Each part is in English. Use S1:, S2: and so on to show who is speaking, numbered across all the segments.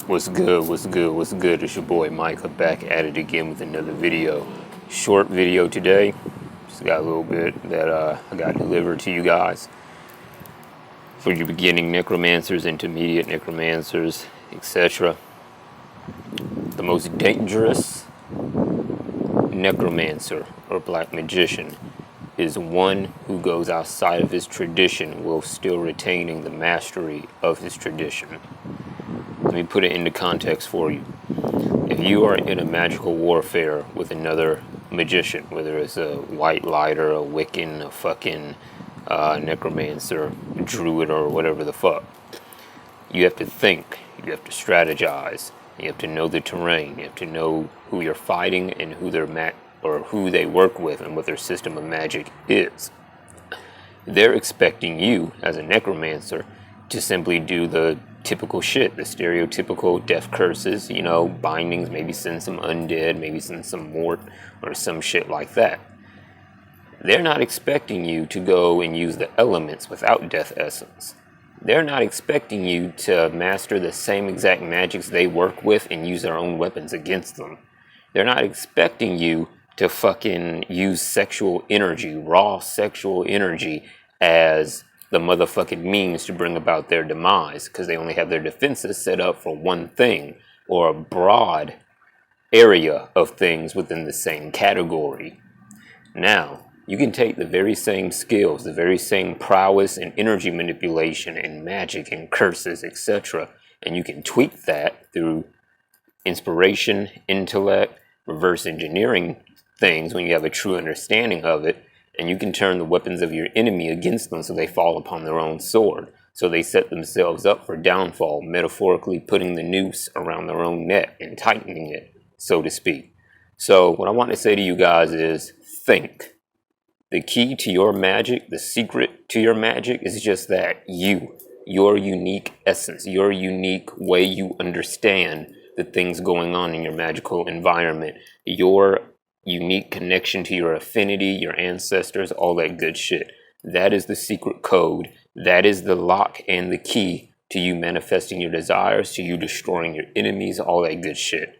S1: What's good? What's good? What's good? It's your boy Micah back at it again with another video. Short video today. Just got a little bit that I got delivered to you guys. For your beginning necromancers, intermediate necromancers, etc. The most dangerous necromancer or black magician is one who goes outside of his tradition while still retaining the mastery of his tradition. Let me put it into context for you. If you are in a magical warfare with another magician, whether it's a white lighter, a Wiccan, a fucking necromancer, a druid, or whatever the fuck, you have to think, you have to strategize, you have to know the terrain, you have to know who you're fighting and who who they work with and what their system of magic is. They're expecting you, as a necromancer, to simply do the typical shit, the stereotypical death curses, bindings, maybe send some undead, maybe send some mort, or some shit like that. They're not expecting you to go and use the elements without death essence. They're not expecting you to master the same exact magics they work with and use their own weapons against them. They're not expecting you to fucking use sexual energy, raw sexual energy, as the motherfucking means to bring about their demise, because they only have their defenses set up for one thing, or a broad area of things within the same category. Now, you can take the very same skills, the very same prowess and energy manipulation and magic and curses, etc., and you can tweak that through inspiration, intellect, reverse engineering things when you have a true understanding of it, and you can turn the weapons of your enemy against them so they fall upon their own sword. So they set themselves up for downfall, metaphorically putting the noose around their own neck and tightening it, so to speak. So what I want to say to you guys is think. The key to your magic, the secret to your magic is just that, your unique essence, your unique way you understand the things going on in your magical environment, your unique connection to your affinity, your ancestors, all that good shit. That is the secret code. That is the lock and the key to you manifesting your desires, to you destroying your enemies, all that good shit.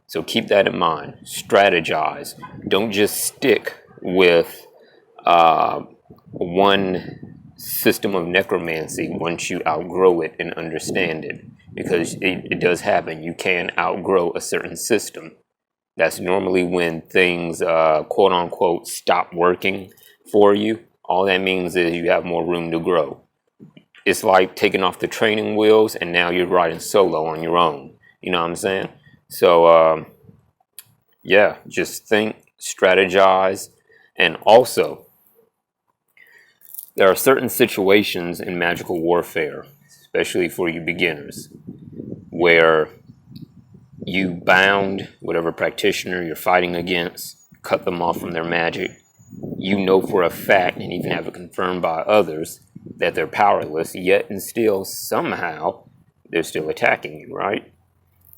S1: So keep that in mind. Strategize. Don't just stick with one system of necromancy once you outgrow it and understand it. Because it does happen. You can outgrow a certain system. That's normally when things, quote unquote, stop working for you. All that means is you have more room to grow. It's like taking off the training wheels and now you're riding solo on your own. You know what I'm saying? So, yeah, just think, strategize. And also, there are certain situations in magical warfare, especially for you beginners, where you bound whatever practitioner you're fighting against, cut them off from their magic. You know for a fact, and even have it confirmed by others, that they're powerless, yet and still somehow they're still attacking you, right?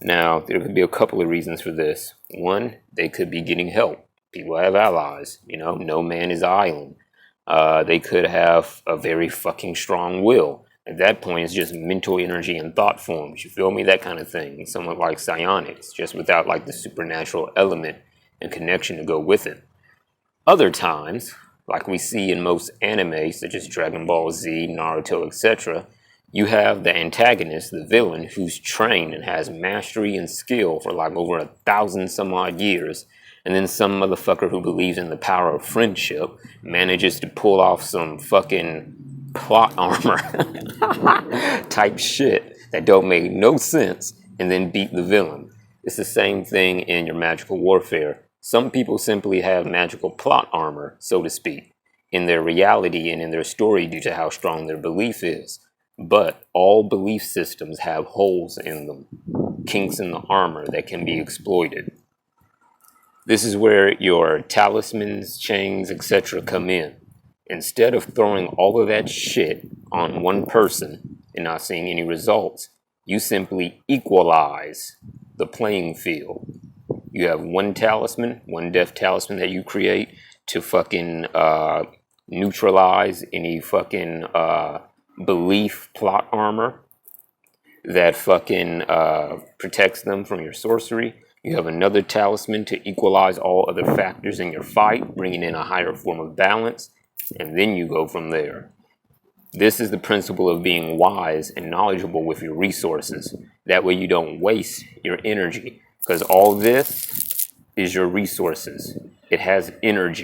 S1: Now, there could be a couple of reasons for this. One, they could be getting help. People have allies, no man is an island. They could have a very fucking strong will. At that point, it's just mental energy and thought forms. You feel me? That kind of thing. Somewhat like psionics, just without like the supernatural element and connection to go with it. Other times, like we see in most anime, such as Dragon Ball Z, Naruto, etc., you have the antagonist, the villain, who's trained and has mastery and skill for like over 1,000 some odd years. And then some motherfucker who believes in the power of friendship manages to pull off some fucking plot armor type shit that don't make no sense and then beat the villain. It's the same thing in your magical warfare. Some people simply have magical plot armor, so to speak, in their reality and in their story due to how strong their belief is. But all belief systems have holes in them, kinks in the armor that can be exploited. This is where your talismans, chains, etc. come in. Instead of throwing all of that shit on one person and not seeing any results, you simply equalize the playing field. You have one talisman, one death talisman that you create to fucking neutralize any fucking belief plot armor. that fucking protects them from your sorcery. You have another talisman to equalize all other factors in your fight, bringing in a higher form of balance, and then you go from there. This is the principle of being wise and knowledgeable with your resources. That way you don't waste your energy, because all this is your resources. It has energy.